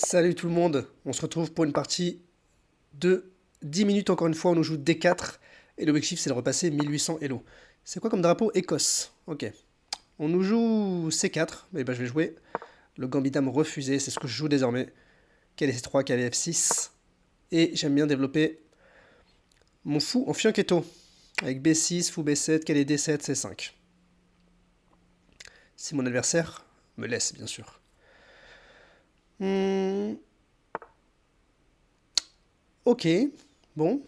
Salut tout le monde, on se retrouve pour une partie de 10 minutes encore une fois, on nous joue D4 et l'objectif c'est de repasser 1800 Elo. C'est quoi comme drapeau? Écosse. Ok. On nous joue C4, et ben je vais jouer le Gambit Dame refusé, c'est ce que je joue désormais. Quel est C3, quel est F6. Et j'aime bien développer mon fou en fianchetto, avec B6, fou B7, quel est D7, C5. Si mon adversaire me laisse bien sûr. Hmm, ok, bon,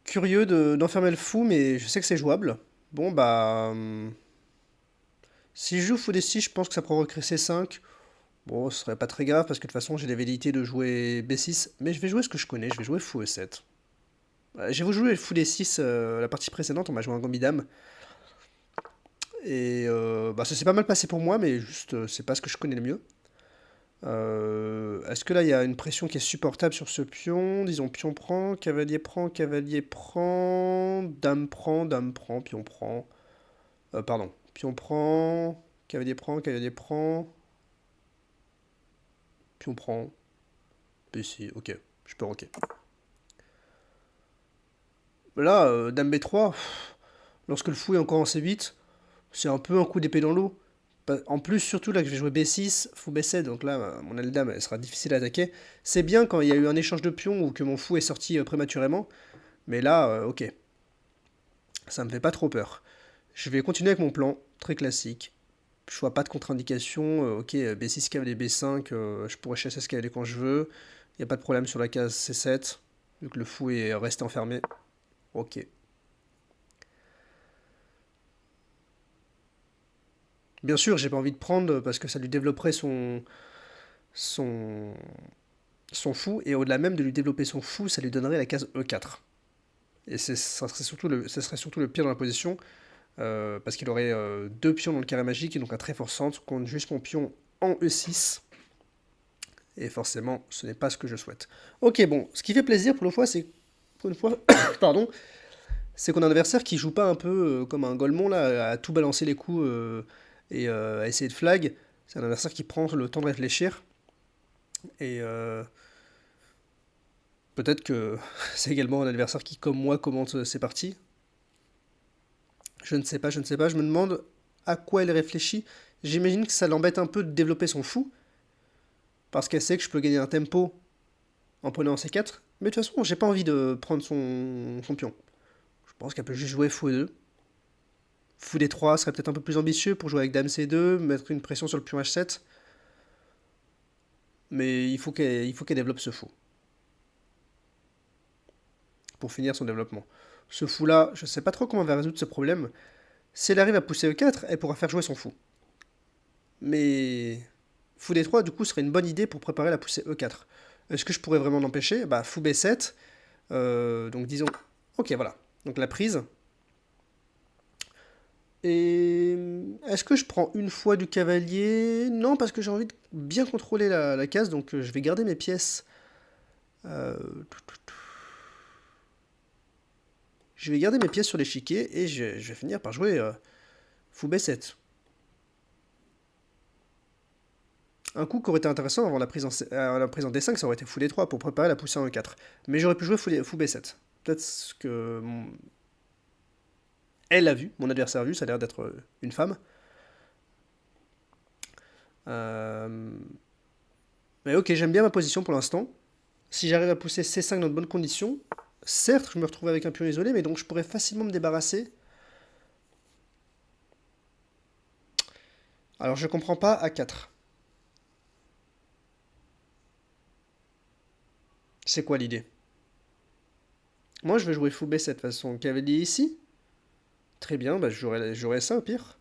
curieux d'enfermer le fou, mais je sais que c'est jouable. Bon, bah. Si je joue fou D6, je pense que ça provoquerait C5. Bon, ce serait pas très grave parce que de toute façon, j'ai la velléité de jouer B6. Mais je vais jouer ce que je connais, je vais jouer fou E7. J'ai joué fou D6 la partie précédente, on m'a joué un gambit dame. Et bah, ça s'est pas mal passé pour moi, mais juste, c'est pas ce que je connais le mieux. Est-ce que là, il y a une pression qui est supportable sur ce pion? Disons, pion prend, cavalier prend, dame prend, pion prend. Pardon. Pion prend, cavalier prend, pion prend, PC, ok, je peux rocker. Là, dame B3, lorsque le fou est encore en C8, c'est un peu un coup d'épée dans l'eau. En plus, surtout là que je vais jouer B6, fou B7, donc là, mon aile dame, elle sera difficile à attaquer. C'est bien quand il y a eu un échange de pions ou que mon fou est sorti prématurément, mais là, ok, ça me fait pas trop peur. Je vais continuer avec mon plan, très classique. Je vois pas de contre-indication. Ok, B6 cavalier B5, je pourrais chasser ce cavalier quand je veux. Il n'y a pas de problème sur la case C7, vu que le fou est resté enfermé. Ok. Bien sûr, j'ai pas envie de prendre parce que ça lui développerait son, son fou, et au-delà même de lui développer son fou, ça lui donnerait la case E4. Et ça serait surtout le pire dans la position, parce qu'il aurait deux pions dans le carré magique, et donc un très fort centre contre juste mon pion en E6. Et forcément, ce n'est pas ce que je souhaite. Ok, bon, ce qui fait plaisir pour une fois, pardon, c'est qu'on a un adversaire qui joue pas un peu comme un Golemon là, à tout balancer les coups et à essayer de flag. C'est un adversaire qui prend le temps de réfléchir et peut-être que c'est également un adversaire qui, comme moi, commente ses parties. Je ne sais pas, je ne sais pas. Je me demande à quoi elle réfléchit. J'imagine que ça l'embête un peu de développer son fou parce qu'elle sait que je peux gagner un tempo en prenant C4. Mais de toute façon, j'ai pas envie de prendre son pion. Je pense qu'elle peut juste jouer fou E2. Fou D3 serait peut-être un peu plus ambitieux pour jouer avec Dame C2, mettre une pression sur le pion H7. Mais il faut qu'elle développe ce fou pour finir son développement. Ce fou-là, je sais pas trop comment elle va résoudre ce problème. Si elle arrive à pousser E4, elle pourra faire jouer son fou. Mais fou D3, du coup, serait une bonne idée pour préparer la poussée E4. Est-ce que je pourrais vraiment l'empêcher? Bah, fou B7. Donc disons... Ok, voilà. Donc la prise. Et est-ce que je prends une fois du cavalier? Non, parce que j'ai envie de bien contrôler la case, donc je vais garder mes pièces. Euh, je vais garder mes pièces sur l'échiquier et je vais finir par jouer fou B7. Un coup qui aurait été intéressant avant la prise en D5, ça aurait été fou D3 pour préparer la poussée en E4. Mais j'aurais pu jouer fou B7. Peut-être que elle a vu, mon adversaire a vu, ça a l'air d'être une femme. Euh, Mais ok, j'aime bien ma position pour l'instant. Si j'arrive à pousser C5 dans de bonnes conditions, certes, je me retrouve avec un pion isolé, mais donc je pourrais facilement me débarrasser. Alors je comprends pas A4. C'est quoi l'idée? Moi, je vais jouer fou B7 de toute façon. Cavalier ici. Très bien, bah, j'aurais ça au pire.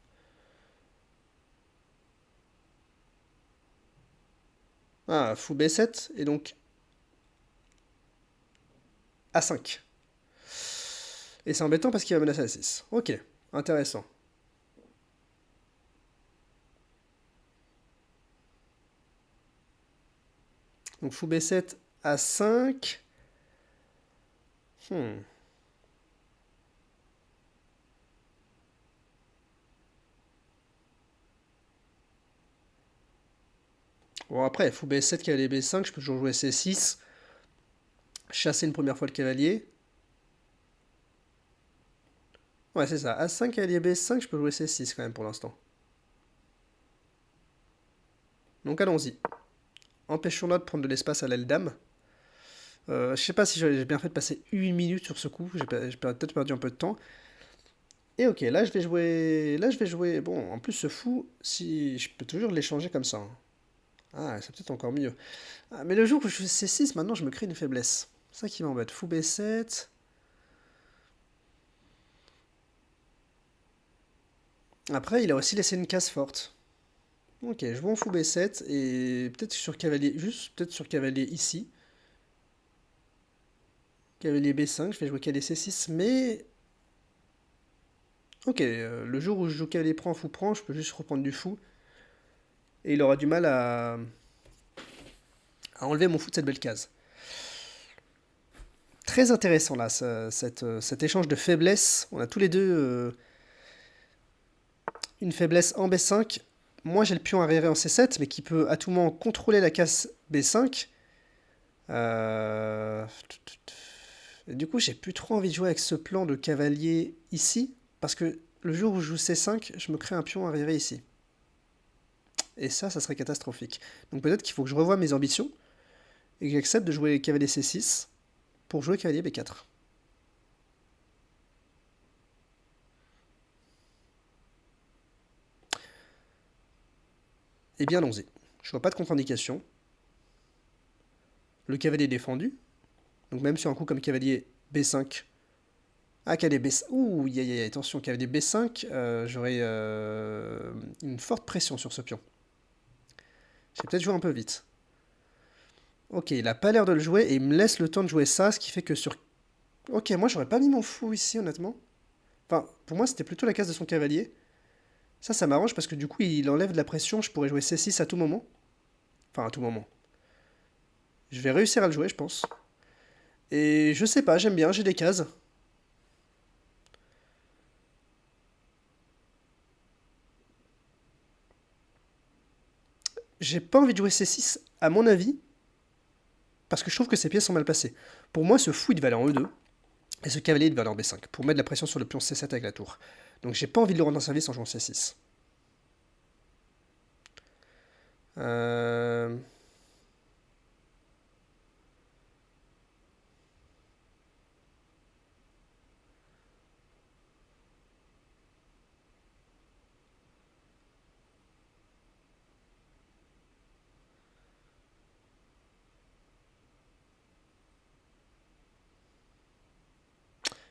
Ah, fou B7, et donc A5. Et c'est embêtant parce qu'il va menacer A6. Ok, intéressant. Donc fou B7, A5. Hmm. Bon, après, fou B7, cavalier B5, je peux toujours jouer C6, chasser une première fois le cavalier. Ouais, c'est ça. A5, cavalier B5, je peux jouer C6 quand même pour l'instant. Donc allons-y. Empêchons-la de prendre de l'espace à l'aile dame. Je sais pas si j'ai bien fait de passer une minute sur ce coup. J'ai peut-être perdu un peu de temps. Et ok, là je vais jouer. Là je vais jouer. Bon, en plus ce fou, si je peux toujours l'échanger comme ça, hein. Ah, c'est peut-être encore mieux. Ah, mais le jour où je fais C6, maintenant je me crée une faiblesse. C'est ça qui m'embête. Fou B7. Après, il a aussi laissé une case forte. Ok, je vais en fou B7 et peut-être sur cavalier, juste peut-être sur cavalier ici. Cavalier B5, je vais jouer cavalier C6, mais... Ok, le jour où je joue cavalier prend, fou prend, je peux juste reprendre du fou. Et il aura du mal à enlever mon fou de cette belle case. Très intéressant là, cet échange de faiblesses. On a tous les deux une faiblesse en B5. Moi j'ai le pion arriéré en C7, mais qui peut à tout moment contrôler la case B5. Euh, Et du coup, j'ai plus trop envie de jouer avec ce plan de cavalier ici, parce que le jour où je joue C5, je me crée un pion arriéré ici. Et ça serait catastrophique. Donc peut-être qu'il faut que je revoie mes ambitions, et que j'accepte de jouer cavalier C6 pour jouer cavalier B4. Eh bien, allons-y. Je vois pas de contre-indication. Le cavalier est défendu, donc même sur un coup comme cavalier B5. Ah, cavalier B5. Ouh, attention, cavalier B5, j'aurai une forte pression sur ce pion. J'ai peut-être joué un peu vite. Ok, il a pas l'air de le jouer et il me laisse le temps de jouer ça, ce qui fait que sur... Ok, moi j'aurais pas mis mon fou ici, honnêtement. Enfin, pour moi c'était plutôt la case de son cavalier. Ça m'arrange parce que du coup il enlève de la pression, je pourrais jouer C6 à tout moment. Enfin, à tout moment. Je vais réussir à le jouer, je pense. Et je sais pas, j'aime bien, j'ai des cases. J'ai pas envie de jouer C6, à mon avis, parce que je trouve que ces pièces sont mal passées. Pour moi, ce fou il devait aller en E2, et ce cavalier il devait aller en B5, pour mettre de la pression sur le pion C7 avec la tour. Donc j'ai pas envie de le rendre en service en jouant C6. Euh...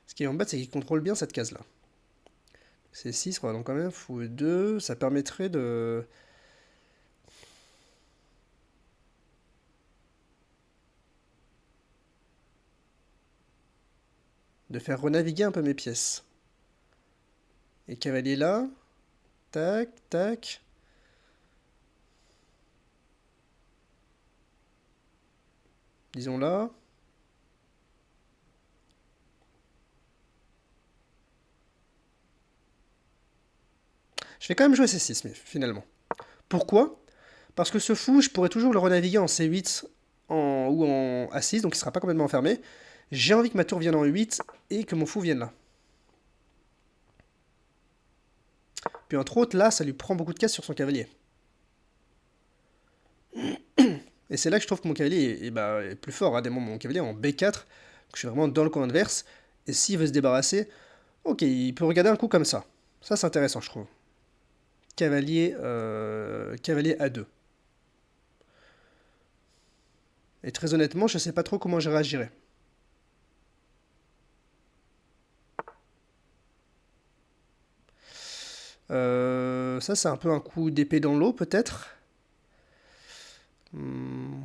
Ce qui m'embête, c'est qu'il contrôle bien cette case-là. C'est 6, donc quand même, fou 2, ça permettrait de faire renaviguer un peu mes pièces. Et cavalier là, tac, tac. Disons là. Je vais quand même jouer C6, mais finalement. Pourquoi? Parce que ce fou, je pourrais toujours le renaviguer en C8 ou en A6, donc il ne sera pas complètement enfermé. J'ai envie que ma tour vienne en E8 et que mon fou vienne là. Puis entre autres, là, ça lui prend beaucoup de cases sur son cavalier. Et c'est là que je trouve que mon cavalier est plus fort. Hein. Mon cavalier est en B4, je suis vraiment dans le coin adverse. Et s'il veut se débarrasser, ok, il peut regarder un coup comme ça. Ça, c'est intéressant, je trouve. Cavalier A2. Et très honnêtement, je sais pas trop comment je réagirais. Ça, c'est un peu un coup d'épée dans l'eau, peut-être. Hmm,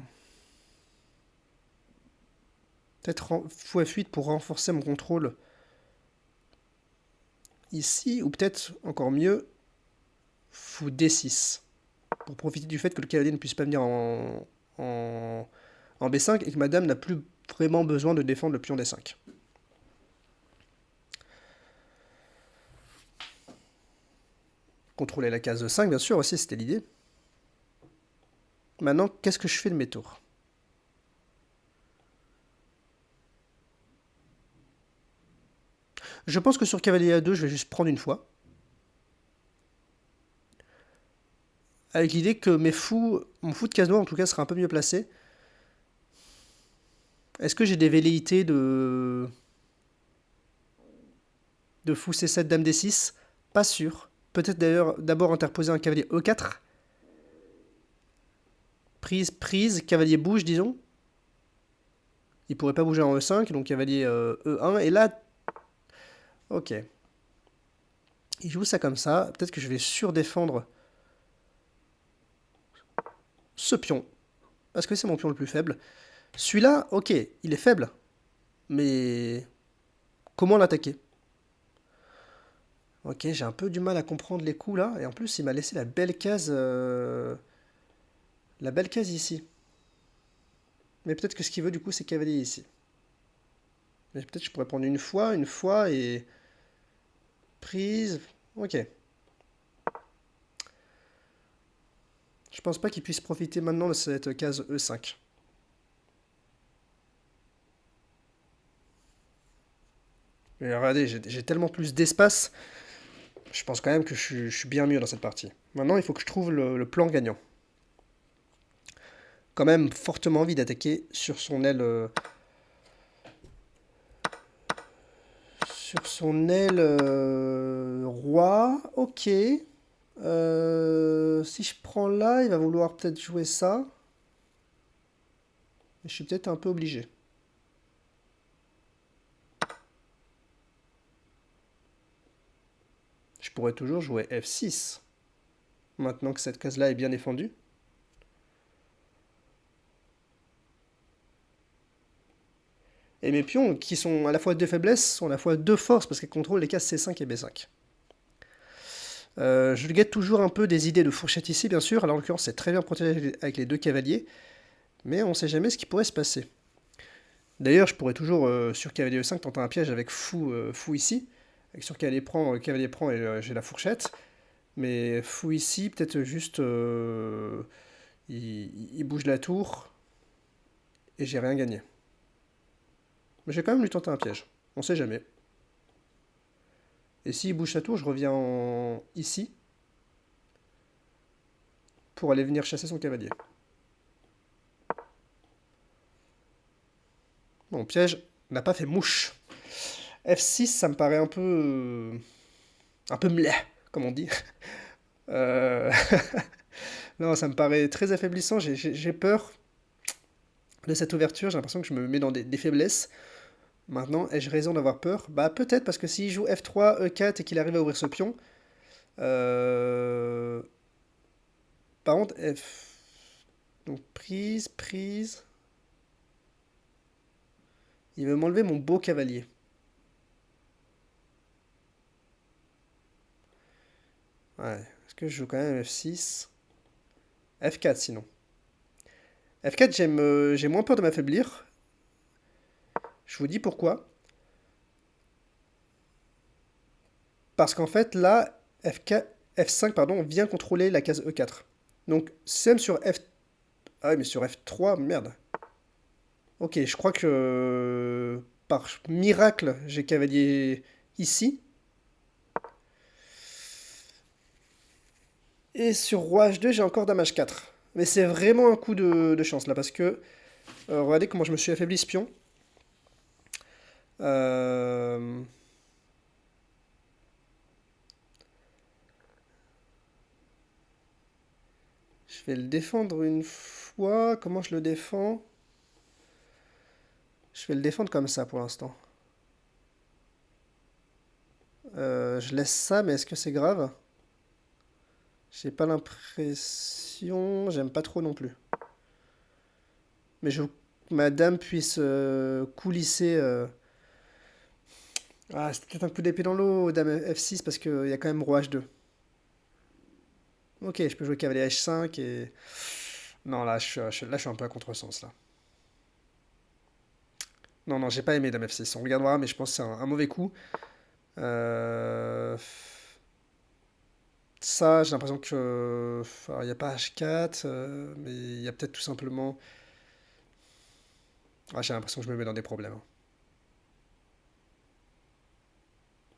peut-être fou F8 pour renforcer mon contrôle ici, ou peut-être encore mieux, fou D6 pour profiter du fait que le cavalier ne puisse pas venir en B5 et que madame n'a plus vraiment besoin de défendre le pion D5. Contrôler la case 5, bien sûr, aussi, c'était l'idée. Maintenant, qu'est-ce que je fais de mes tours? Je pense que sur cavalier A2, je vais juste prendre une fois. Avec l'idée que mon fou de case noire en tout cas sera un peu mieux placé. Est-ce que j'ai des velléités de fou C7, dame D6? Pas sûr. Peut-être d'ailleurs d'abord interposer un cavalier E4. Prise, prise, cavalier bouge, disons. Il pourrait pas bouger en E5, donc cavalier E1. Et là, ok. Il joue ça comme ça. Peut-être que je vais surdéfendre ce pion. Parce que c'est mon pion le plus faible. Celui-là, ok, il est faible. Mais comment l'attaquer? Ok, j'ai un peu du mal à comprendre les coups là. Et en plus, il m'a laissé la belle case ici. Mais peut-être que ce qu'il veut du coup, c'est cavalier ici. Mais peut-être que je pourrais prendre une fois et prise. Ok. Je pense pas qu'il puisse profiter maintenant de cette case E5. Mais regardez, j'ai tellement plus d'espace. Je pense quand même que je suis bien mieux dans cette partie. Maintenant, il faut que je trouve le plan gagnant. Quand même fortement envie d'attaquer sur son aile roi. Ok. Si je prends là, il va vouloir peut-être jouer ça. Je suis peut-être un peu obligé. Je pourrais toujours jouer F6. Maintenant que cette case-là est bien défendue. Et mes pions, qui sont à la fois deux faiblesses, sont à la fois deux forces, parce qu'elles contrôlent les cases C5 et B5. Je guette toujours un peu des idées de fourchette ici, bien sûr. Alors, en l'occurrence, c'est très bien protégé avec les deux cavaliers. Mais on ne sait jamais ce qui pourrait se passer. D'ailleurs, je pourrais toujours, sur cavalier E5, tenter un piège avec fou ici. Avec sur cavalier prend et j'ai la fourchette. Mais fou ici, peut-être juste... il bouge la tour et j'ai rien gagné. Mais j'ai quand même lui tenter un piège. On sait jamais. Et s'il bouge sa tour, je reviens ici pour aller venir chasser son cavalier. Bon, piège n'a pas fait mouche. F6, ça me paraît un peu mleh, comme on dit. Euh, non, ça me paraît très affaiblissant. J'ai peur de cette ouverture. J'ai l'impression que je me mets dans des faiblesses. Maintenant, ai-je raison d'avoir peur? Bah peut-être, parce que s'il joue F3, E4 et qu'il arrive à ouvrir ce pion, euh, par contre, donc prise, prise. Il veut m'enlever mon beau cavalier. Ouais. Est-ce que je joue quand même F6? F4 sinon. F4, j'ai moins peur de m'affaiblir. Je vous dis pourquoi. Parce qu'en fait, là, F4, F5 pardon, vient contrôler la case E4. Donc, même sur F... Ah ouais, mais sur F3, merde. Ok, je crois que par miracle, j'ai cavalier ici. Et sur roi H2, j'ai encore dame H4. Mais c'est vraiment un coup de chance là, parce que regardez comment je me suis affaibli ce pion. Euh, je vais le défendre une fois. Comment je le défends? Je vais le défendre comme ça pour l'instant. Je laisse ça, mais est-ce que c'est grave? J'ai pas l'impression. J'aime pas trop non plus. Mais je veux que ma dame puisse coulisser. Ah, c'est peut-être un coup d'épée dans l'eau, dame F6, parce qu'il y a quand même roi H2. Ok, je peux jouer cavalier H5 et... Non, là, je suis un peu à contresens, là. Non, non, j'ai pas aimé dame F6. On regardera, mais je pense que c'est un mauvais coup. Euh, Ça, j'ai l'impression que... Il n'y a pas H4, mais il y a peut-être tout simplement... Ah, j'ai l'impression que je me mets dans des problèmes, hein.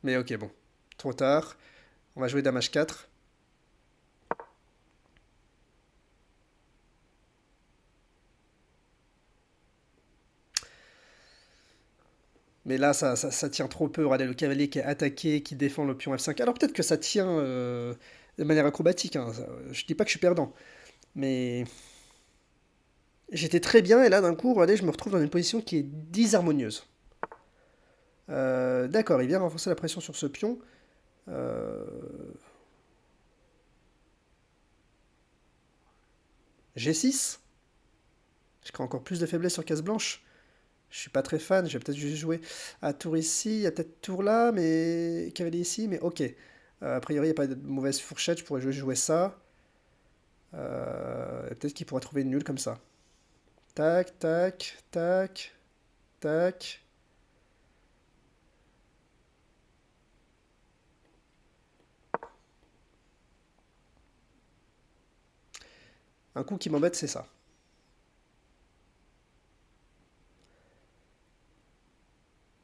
Mais ok, bon. Trop tard. On va jouer Dame H4. Mais là, ça tient trop peu. Regardez, le cavalier qui est attaqué, qui défend le pion F5. Alors peut-être que ça tient de manière acrobatique, hein. Je dis pas que je suis perdant. Mais j'étais très bien, et là, d'un coup, regardez, je me retrouve dans une position qui est disharmonieuse. D'accord, il vient renforcer la pression sur ce pion. Euh, G6. Je crée encore plus de faiblesse sur case blanche. Je suis pas très fan, je vais peut-être juste jouer à tour ici, il y a peut-être tour là, mais cavalier ici, mais ok. A priori, il n'y a pas de mauvaise fourchette, je pourrais juste jouer ça. Et peut-être qu'il pourrait trouver une nulle comme ça. Tac, tac, tac, tac. Un coup qui m'embête, c'est ça.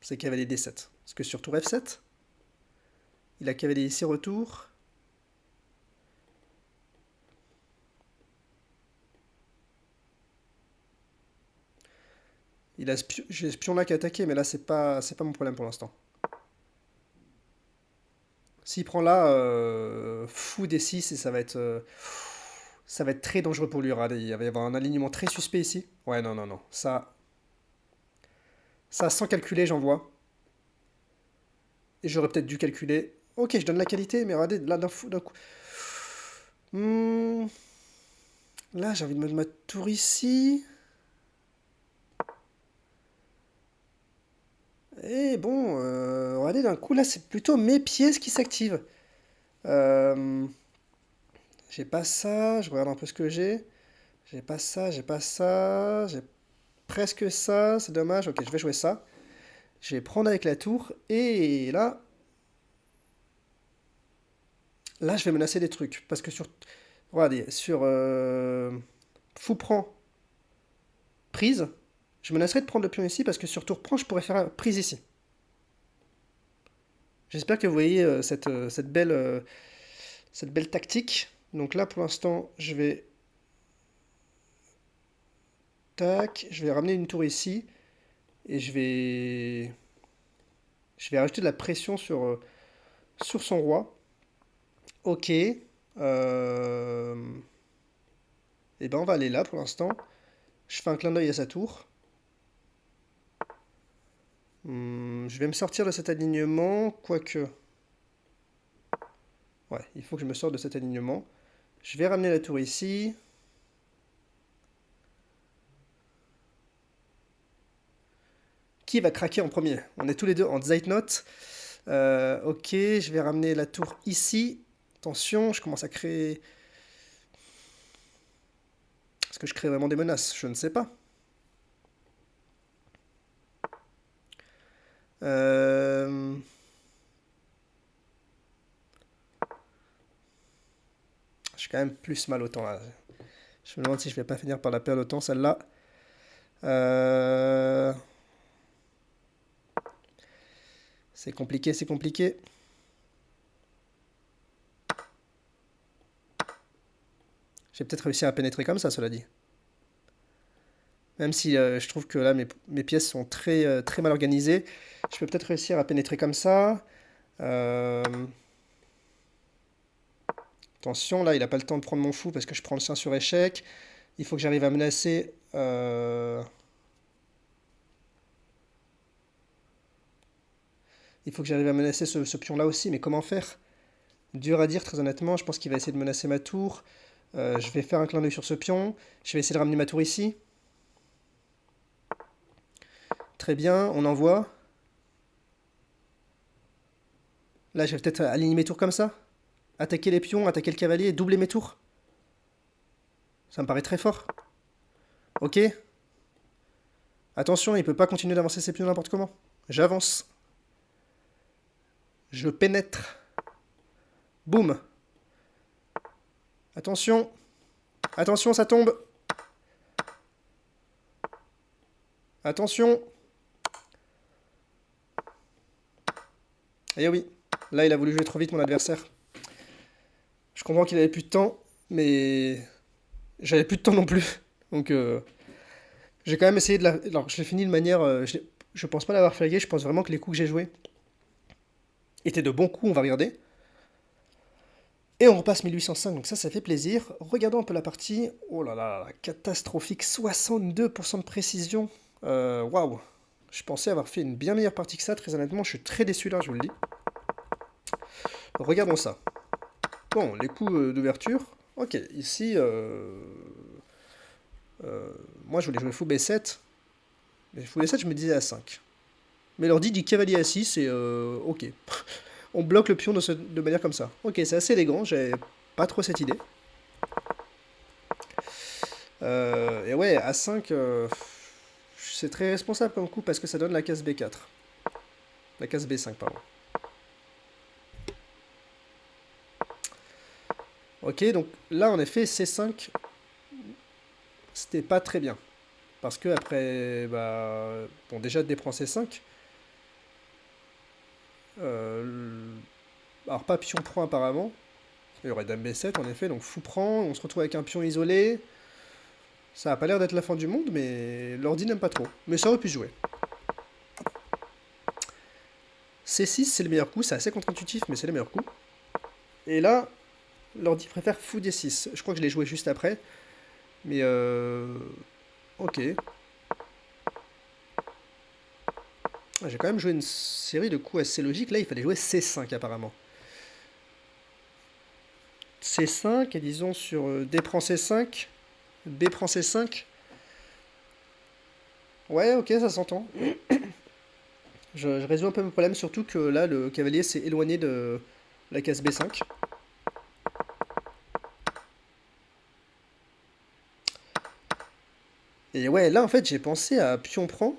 C'est cavalier D7. Parce que sur tour F7, il a cavalier ici retour. J'ai ce pion là qui a attaqué, mais là c'est pas mon problème pour l'instant. S'il prend là, fou D6 et ça va être très dangereux pour lui. Regardez, il va y avoir un alignement très suspect ici. Ouais, non, non, non. Ça sans calculer, j'envoie. Et j'aurais peut-être dû calculer. Ok, je donne la qualité, mais regardez, là d'un coup. Hmm, là, j'ai envie de mettre ma tour ici. Et bon, regardez, d'un coup, là, c'est plutôt mes pièces qui s'activent. Euh, j'ai pas ça, je regarde un peu ce que j'ai. J'ai pas ça, j'ai pas ça, j'ai presque ça, c'est dommage. Ok, je vais jouer ça. Je vais prendre avec la tour, et là, je vais menacer des trucs. Parce que regardez, sur fou prend prise, je menacerai de prendre le pion ici, parce que sur tour prend, je pourrais faire prise ici. J'espère que vous voyez cette belle tactique. Donc là, pour l'instant, je vais... Tac, je vais ramener une tour ici, et je vais rajouter de la pression sur son roi. Ok. Et ben on va aller là pour l'instant. Je fais un clin d'œil à sa tour. Je vais me sortir de cet alignement, quoique... Ouais, il faut que je me sorte de cet alignement. Je vais ramener la tour ici. Qui va craquer en premier? On est tous les deux en Zeitnot. Ok, je vais ramener la tour ici. Attention, je commence à créer... Est-ce que je crée vraiment des menaces? Je ne sais pas. Euh, Je suis quand même plus mal au temps là. Je me demande si je vais pas finir par la perdre au temps celle-là. Euh, C'est compliqué, c'est compliqué. J'ai peut-être réussi à pénétrer comme ça, cela dit. Même si je trouve que là, mes pièces sont très mal organisées. Je peux peut-être réussir à pénétrer comme ça. Euh, Attention, là, il n'a pas le temps de prendre mon fou parce que je prends le sien sur échec. Il faut que j'arrive à menacer... Il faut que j'arrive à menacer ce pion-là aussi, mais comment faire? Dur à dire, très honnêtement. Je pense qu'il va essayer de menacer ma tour. Je vais faire un clin d'œil sur ce pion. Je vais essayer de ramener ma tour ici. Très bien, on envoie. Là, je vais peut-être aligner mes tours comme ça. Attaquer les pions, attaquer le cavalier et doubler mes tours. Ça me paraît très fort. Ok. Attention, il peut pas continuer d'avancer ses pions n'importe comment. J'avance. Je pénètre. Boum. Attention. Attention, ça tombe. Attention. Eh oui. Là, il a voulu jouer trop vite, mon adversaire. Je comprends qu'il avait plus de temps, mais j'avais plus de temps non plus. Donc, j'ai quand même essayé de la... Alors, je l'ai fini de manière... je pense pas l'avoir flagué, je pense vraiment que les coups que j'ai joués étaient de bons coups, on va regarder. Et on repasse 1805, donc ça fait plaisir. Regardons un peu la partie. Oh là là, catastrophique, 62% de précision. Waouh. Je pensais avoir fait une bien meilleure partie que ça, très honnêtement, je suis très déçu là, je vous le dis. Regardons ça. Bon, les coups d'ouverture. Ok, ici, moi je voulais jouer fou B7. Mais fou B7, je me disais A5. Mais l'ordi dit cavalier A6 et ok. On bloque le pion de manière comme ça. Ok, c'est assez élégant, j'avais pas trop cette idée. Et ouais, A5, c'est très responsable comme coup parce que ça donne la case B4. La case B5, pardon. Ok, donc là en effet, C5, c'était pas très bien. Parce que après, bah, bon, déjà D prend C5. Alors pas pion prend apparemment. Il y aurait dame B7 en effet, donc fou prend, on se retrouve avec un pion isolé. Ça a pas l'air d'être la fin du monde, mais l'ordi n'aime pas trop. Mais ça aurait pu se jouer. C6, c'est le meilleur coup, c'est assez contre-intuitif, mais c'est le meilleur coup. Et là, l'ordi préfère fou D6. Je crois que je l'ai joué juste après. Mais ok. J'ai quand même joué une série de coups assez logiques. Là, il fallait jouer C5 apparemment. C5, et disons sur D prend C5, B prend C5. Ouais, ok, ça s'entend. Je résous un peu mes problèmes, surtout que là, le cavalier s'est éloigné de la case B5. Et ouais, là, en fait, j'ai pensé à pion prend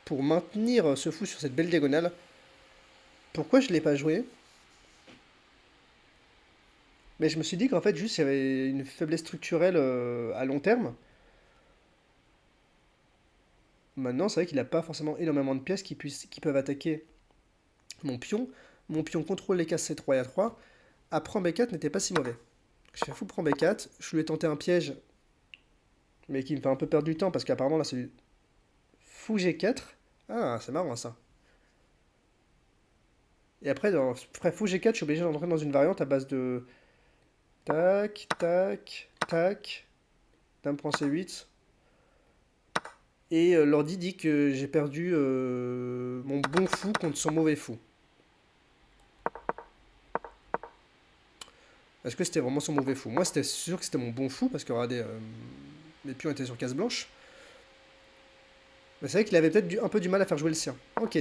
pour maintenir ce fou sur cette belle diagonale. Pourquoi je ne l'ai pas joué? Mais je me suis dit qu'en fait, juste, il y avait une faiblesse structurelle à long terme. Maintenant, c'est vrai qu'il n'a pas forcément énormément de pièces qui peuvent attaquer mon pion. Mon pion contrôle les cases C3 et A3. A prend B4 n'était pas si mauvais. Je fais fou prend B4. Je lui ai tenté un piège, mais qui me fait un peu perdre du temps parce qu'apparemment là c'est du fou G4. Ah, c'est marrant ça. Et après, après fou G4, je suis obligé d'entrer dans une variante à base de tac, tac, tac, dame prend C8. Et l'ordi dit que j'ai perdu mon bon fou contre son mauvais fou. Est-ce que c'était vraiment son mauvais fou? Moi, c'était sûr que c'était mon bon fou parce que regardez, mes pions étaient sur case blanche. Mais c'est vrai qu'il avait peut-être un peu du mal à faire jouer le sien. Ok.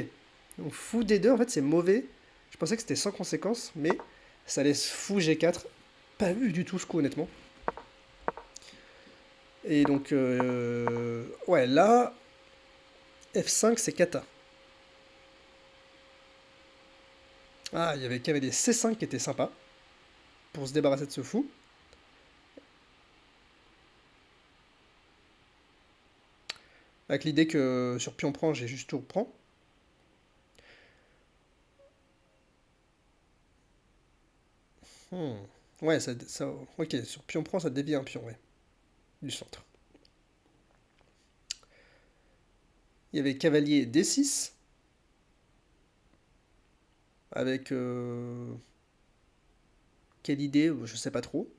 Donc fou D2, en fait, c'est mauvais. Je pensais que c'était sans conséquence, mais ça laisse fou G4. Pas vu du tout ce coup, honnêtement. Et donc, ouais, là, F5, c'est kata. Ah, il y avait cavalier C5 qui était sympa pour se débarrasser de ce fou. Avec l'idée que sur pion prend, j'ai juste tour prend. Hmm. Ouais, ok, sur pion prend, ça dévie un pion, ouais, du centre. Il y avait cavalier D6, avec quelle idée, je sais pas trop.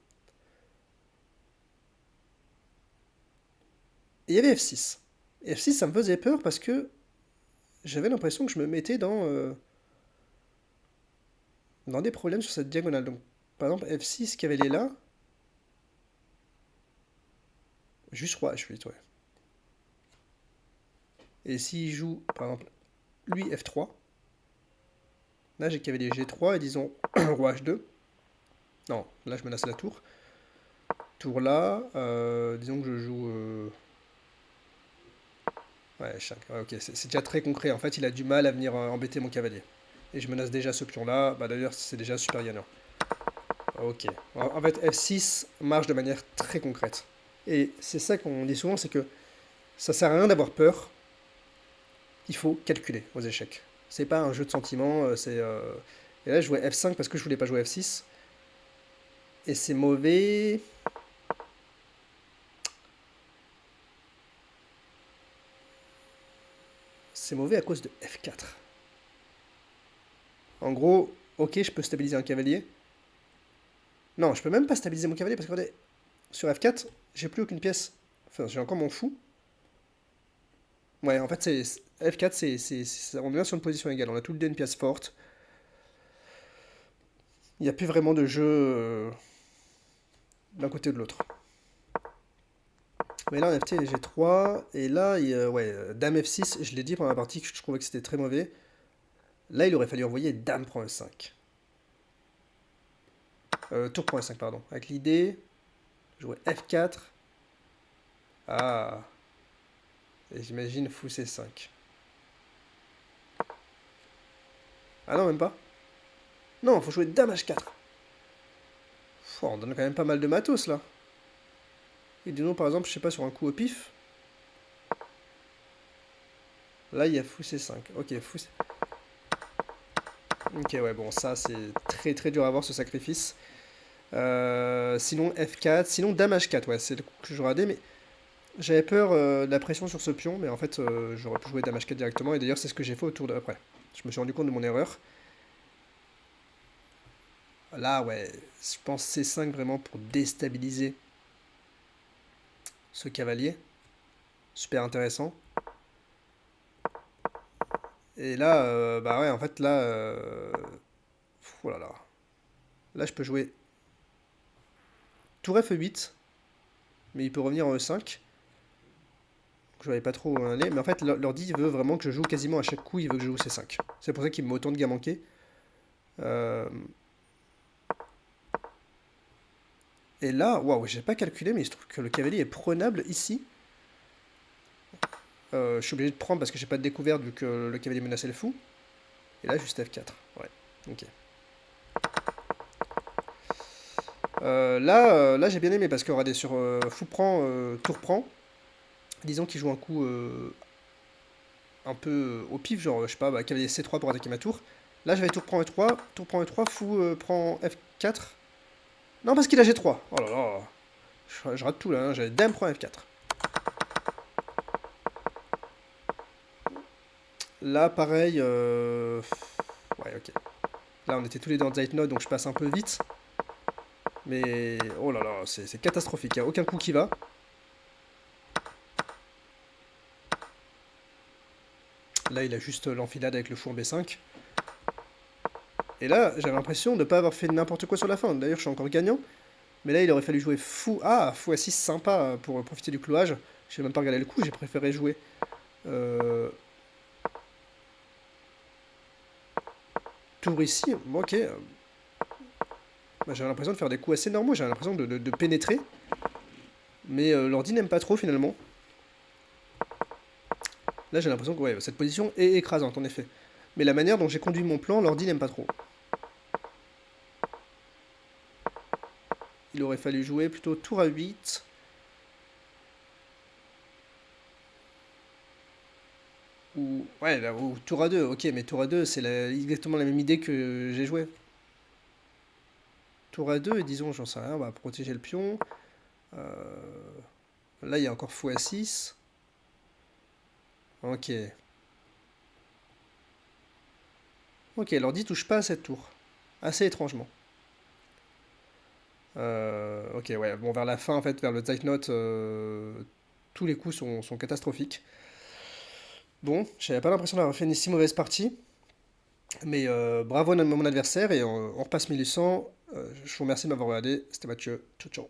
Et il y avait F6. Et F6, ça me faisait peur parce que j'avais l'impression que je me mettais dans des problèmes sur cette diagonale. Donc, par exemple, F6, cavalier là, juste roi H8, ouais. Et s'il joue, par exemple, lui F3, là j'ai cavalier G3 et disons roi H2. Non, là je menace la tour. Tour là, disons que je joue... Ouais, ouais, ok, c'est déjà très concret. En fait, il a du mal à venir embêter mon cavalier. Et je menace déjà ce pion là. Bah d'ailleurs, c'est déjà super gagnant. Ok. En fait, F6 marche de manière très concrète. Et c'est ça qu'on dit souvent, c'est que ça sert à rien d'avoir peur, il faut calculer aux échecs. C'est pas un jeu de sentiments, Et là, je jouais F5 parce que je voulais pas jouer F6. Et c'est mauvais... C'est mauvais à cause de F4. En gros, ok, je peux stabiliser un cavalier. Non, je peux même pas stabiliser mon cavalier parce que regardez, sur F4, j'ai plus aucune pièce. Enfin, j'ai encore mon fou. Ouais, en fait, F4, on est bien sur une position égale. On a tous les deux une pièce forte. Il n'y a plus vraiment de jeu d'un côté ou de l'autre. Mais là, en FT, j'ai G3. Et là, ouais, Dame F6, je l'ai dit pendant la partie que je trouvais que c'était très mauvais. Là, il aurait fallu envoyer Dame prend E5. Tour prend E5, pardon. Avec l'idée, jouer F4. Ah. Et j'imagine fou C5. Ah non, même pas. Non, faut jouer Dame H4. On donne quand même pas mal de matos, là. Et dis-nous, par exemple, je sais pas, sur un coup au pif. Là, il y a fou C5. Ok, fou C... Ok, ouais, bon, ça, c'est très très dur à voir, ce sacrifice. Sinon, F4. Sinon, Dame H4, ouais, c'est le coup que j'aurais radé, mais j'avais peur de la pression sur ce pion, mais en fait, j'aurais pu jouer Dame H4 directement, et d'ailleurs, c'est ce que j'ai fait au tour d'après. Je me suis rendu compte de mon erreur. Là, ouais, je pense C5 vraiment pour déstabiliser ce cavalier. Super intéressant. Et là, bah ouais, en fait, là... oh là là. Là, je peux jouer tour F8, mais il peut revenir en E5. Je ne savais pas trop où on allait, mais en fait, l'ordi veut vraiment que je joue quasiment à chaque coup, il veut que je joue C5. C'est pour ça qu'il me met autant de gars manqués. Euh, Et là, waouh, j'ai pas calculé, mais il se trouve que le cavalier est prenable ici. Je suis obligé de prendre parce que j'ai pas de découverte vu que le cavalier menaçait le fou. Et là, juste F4. Ouais, ok. Là j'ai bien aimé parce que regardez, sur fou prend, tour prend. Disons qu'il joue un coup un peu au pif, genre, je sais pas, bah, cavalier C3 pour attaquer ma tour. Là, j'avais tour prend E3, tour prend E3, fou prend F4. Non, parce qu'il a G3. Oh là là, je rate tout là, hein. J'avais dame prend F4. Là, pareil, ouais, ok. Là, on était tous les deux en Zeitnot, donc je passe un peu vite. Mais, oh là là, c'est catastrophique, il n'y a aucun coup qui va. Là, il a juste l'enfilade avec le fou en B5. Et là, j'avais l'impression de ne pas avoir fait n'importe quoi sur la fin. D'ailleurs, je suis encore gagnant. Mais là, il aurait fallu jouer fou... Ah, fou A6, sympa pour profiter du clouage. J'ai même pas regardé le coup, j'ai préféré jouer... Tour ici. Bon, ok. Bah, j'avais l'impression de faire des coups assez normaux, j'avais l'impression de pénétrer. Mais l'ordi n'aime pas trop, finalement. Là, j'ai l'impression que ouais, cette position est écrasante, en effet. Mais la manière dont j'ai conduit mon plan, l'ordi n'aime pas trop. Il aurait fallu jouer plutôt tour à 8. Ou, ouais, là, ou tour à 2. Ok, mais tour à 2, c'est exactement la même idée que j'ai joué. Tour à 2, et disons, j'en sais rien, on va protéger le pion. Là, il y a encore fou à 6. Ok. Ok, l'ordi touche pas à cette tour. Assez étrangement. Ok, ouais, bon, vers la fin, en fait, vers le Zeitnot, tous les coups sont catastrophiques. Bon, j'avais pas l'impression d'avoir fait une si mauvaise partie, mais bravo à mon adversaire et on repasse 1800. Je vous remercie de m'avoir regardé, c'était Mathieu, ciao ciao.